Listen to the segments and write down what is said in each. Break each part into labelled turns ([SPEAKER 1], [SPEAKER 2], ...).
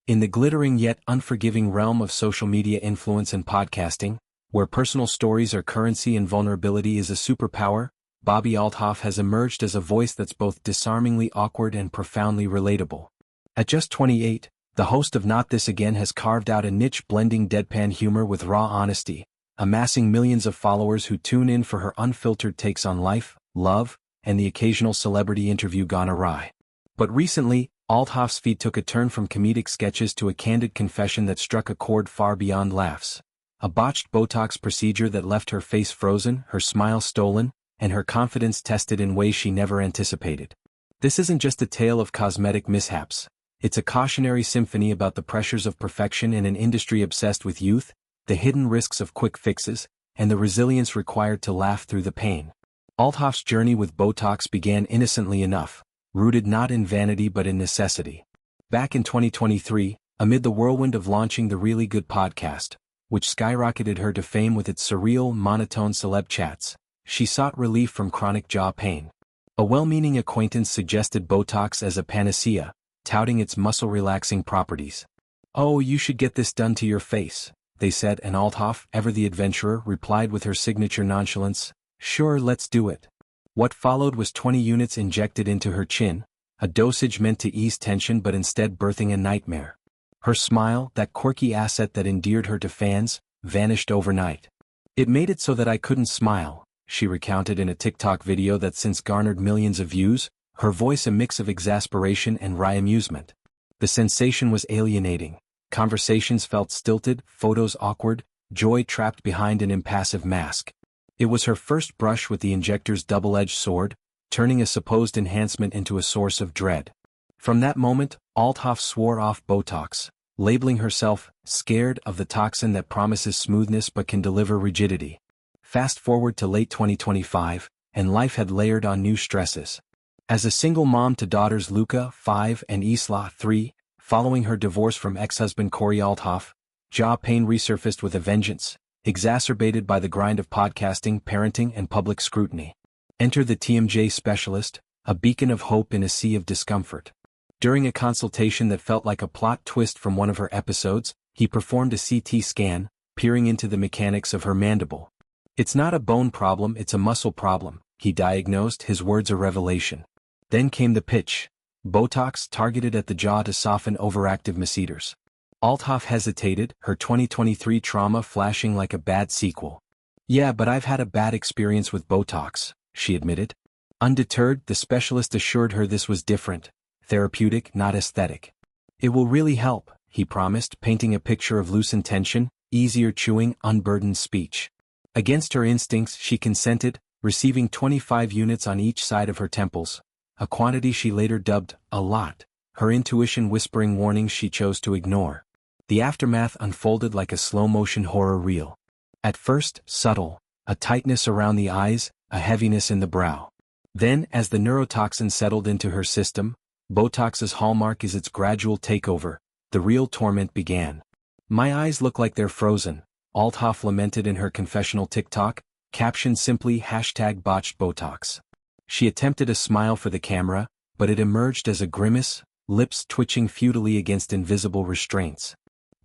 [SPEAKER 1] In the glittering yet unforgiving realm of social media influence and podcasting, where personal stories are currency and vulnerability is a superpower, Bobbi Althoff has emerged as a voice that's both disarmingly awkward and profoundly relatable. At just 28, the host of Not This Again has carved out a niche blending deadpan humor with raw honesty, amassing millions of followers who tune in for her unfiltered takes on life, love, and the occasional celebrity interview gone awry. But recently, Althoff's feed took a turn from comedic sketches to a candid confession that struck a chord far beyond laughs. A botched Botox procedure that left her face frozen, her smile stolen, and her confidence tested in ways she never anticipated. This isn't just a tale of cosmetic mishaps. It's a cautionary symphony about the pressures of perfection in an industry obsessed with youth, the hidden risks of quick fixes, and the resilience required to laugh through the pain. Althoff's journey with Botox began innocently enough, rooted not in vanity but in necessity. Back in 2023, amid the whirlwind of launching the Really Good podcast, which skyrocketed her to fame with its surreal, monotone celeb chats, she sought relief from chronic jaw pain. A well-meaning acquaintance suggested Botox as a panacea, touting its muscle-relaxing properties. "Oh, you should get this done to your face," they said, and Althoff, ever the adventurer, replied with her signature nonchalance, "Sure, let's do it." What followed was 20 units injected into her chin, a dosage meant to ease tension but instead birthing a nightmare. Her smile, that quirky asset that endeared her to fans, vanished overnight. "It made it so that I couldn't smile," she recounted in a TikTok video that since garnered millions of views, her voice a mix of exasperation and wry amusement. The sensation was alienating. Conversations felt stilted, photos awkward, joy trapped behind an impassive mask. It was her first brush with the injector's double-edged sword, turning a supposed enhancement into a source of dread. From that moment, Althoff swore off Botox, labeling herself scared of the toxin that promises smoothness but can deliver rigidity. Fast forward to late 2025, and life had layered on new stresses. As a single mom to daughters Luca, 5, and Isla, 3, following her divorce from ex-husband Corey Althoff, jaw pain resurfaced with a vengeance, exacerbated by the grind of podcasting, parenting, and public scrutiny. Enter the TMJ specialist, a beacon of hope in a sea of discomfort. During a consultation that felt like a plot twist from one of her episodes, he performed a CT scan, peering into the mechanics of her mandible. "It's not a bone problem, it's a muscle problem," he diagnosed, his words a revelation. Then came the pitch: Botox targeted at the jaw to soften overactive masseters. Althoff hesitated, her 2023 trauma flashing like a bad sequel. "Yeah, but I've had a bad experience with Botox," she admitted. Undeterred, the specialist assured her this was different, therapeutic, not aesthetic. "It will really help," he promised, painting a picture of loosened tension, easier chewing, unburdened speech. Against her instincts, she consented, receiving 25 units on each side of her temples, a quantity she later dubbed a lot, her intuition whispering warnings she chose to ignore. The aftermath unfolded like a slow-motion horror reel. At first, subtle, a tightness around the eyes, a heaviness in the brow. Then, as the neurotoxin settled into her system, Botox's hallmark is its gradual takeover, the real torment began. "My eyes look like they're frozen," Althoff lamented in her confessional TikTok, captioned simply #botched Botox. She attempted a smile for the camera, but it emerged as a grimace, lips twitching futilely against invisible restraints.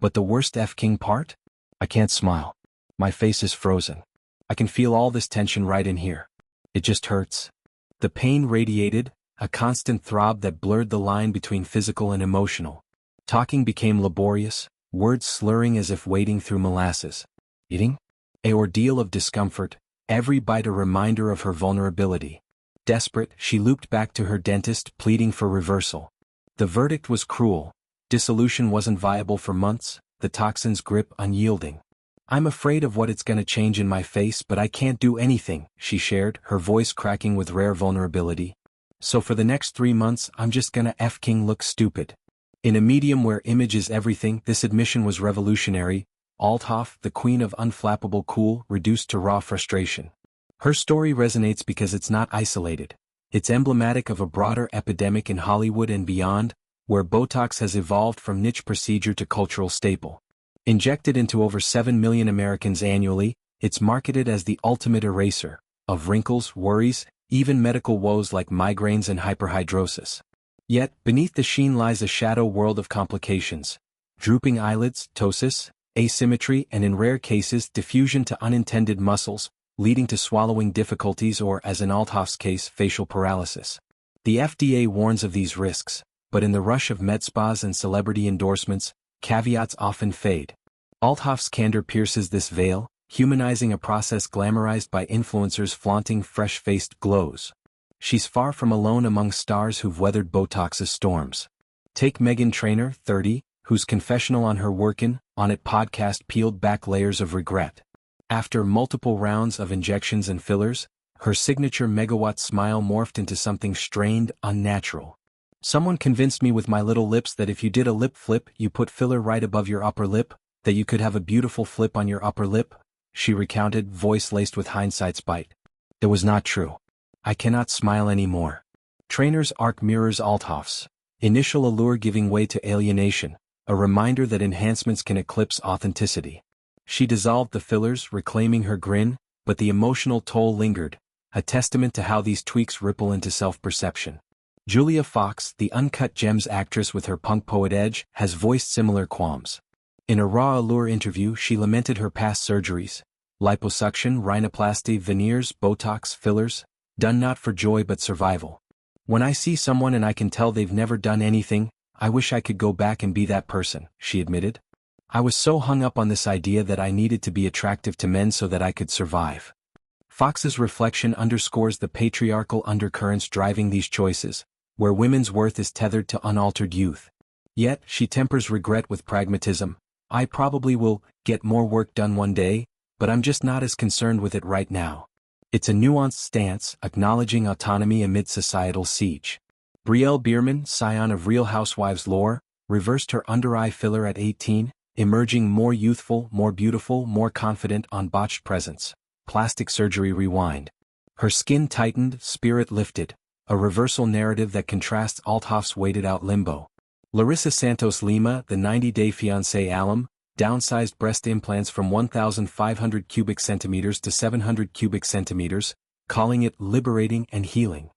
[SPEAKER 1] "But the worst F-king part? I can't smile. My face is frozen. I can feel all this tension right in here. It just hurts." The pain radiated, a constant throb that blurred the line between physical and emotional. Talking became laborious, words slurring as if wading through molasses. Eating? An ordeal of discomfort, every bite a reminder of her vulnerability. Desperate, she looped back to her dentist, pleading for reversal. The verdict was cruel. Dissolution wasn't viable for months, the toxin's grip unyielding. "I'm afraid of what it's gonna change in my face, but I can't do anything," she shared, her voice cracking with rare vulnerability. "So for the next 3 months, I'm just gonna F-king look stupid." In a medium where image is everything, this admission was revolutionary. Althoff, the queen of unflappable cool, reduced to raw frustration. Her story resonates because it's not isolated. It's emblematic of a broader epidemic in Hollywood and beyond, where Botox has evolved from niche procedure to cultural staple. Injected into over 7 million Americans annually, it's marketed as the ultimate eraser of wrinkles, worries, even medical woes like migraines and hyperhidrosis. Yet, beneath the sheen lies a shadow world of complications, drooping eyelids, ptosis, asymmetry, and in rare cases diffusion to unintended muscles, leading to swallowing difficulties or, as in Althoff's case, facial paralysis. The FDA warns of these risks, but in the rush of med spas and celebrity endorsements, caveats often fade. Althoff's candor pierces this veil, humanizing a process glamorized by influencers flaunting fresh-faced glows. She's far from alone among stars who've weathered Botox's storms. Take Meghan Trainor, 30, whose confessional on her Workin' On It podcast peeled back layers of regret. After multiple rounds of injections and fillers, her signature megawatt smile morphed into something strained, unnatural. Someone convinced me with my little lips that if you did a lip flip, you put filler right above your upper lip, that you could have a beautiful flip on your upper lip, she recounted, voice laced with hindsight's bite. It was not true. I cannot smile anymore. Trainor's arc mirrors Althoff's. Initial allure giving way to alienation, a reminder that enhancements can eclipse authenticity. She dissolved the fillers, reclaiming her grin, but the emotional toll lingered, a testament to how these tweaks ripple into self-perception. Julia Fox, the Uncut Gems actress with her punk poet edge, has voiced similar qualms. In a Raw Allure interview, she lamented her past surgeries: liposuction, rhinoplasty, veneers, Botox, fillers, done not for joy but survival. When I see someone and I can tell they've never done anything, I wish I could go back and be that person, she admitted. I was so hung up on this idea that I needed to be attractive to men so that I could survive. Fox's reflection underscores the patriarchal undercurrents driving these choices, where women's worth is tethered to unaltered youth. Yet, she tempers regret with pragmatism. I probably will get more work done one day, but I'm just not as concerned with it right now. It's a nuanced stance, acknowledging autonomy amid societal siege. Brielle Bierman, scion of Real Housewives lore, reversed her under-eye filler at 18, emerging more youthful, more beautiful, more confident on Botched Presence. Plastic surgery rewind. Her skin tightened, spirit lifted, a reversal narrative that contrasts Althoff's waited-out limbo. Larissa Santos Lima, the 90-day fiancé alum, downsized breast implants from 1,500 cubic centimeters to 700 cubic centimeters, calling it liberating and healing.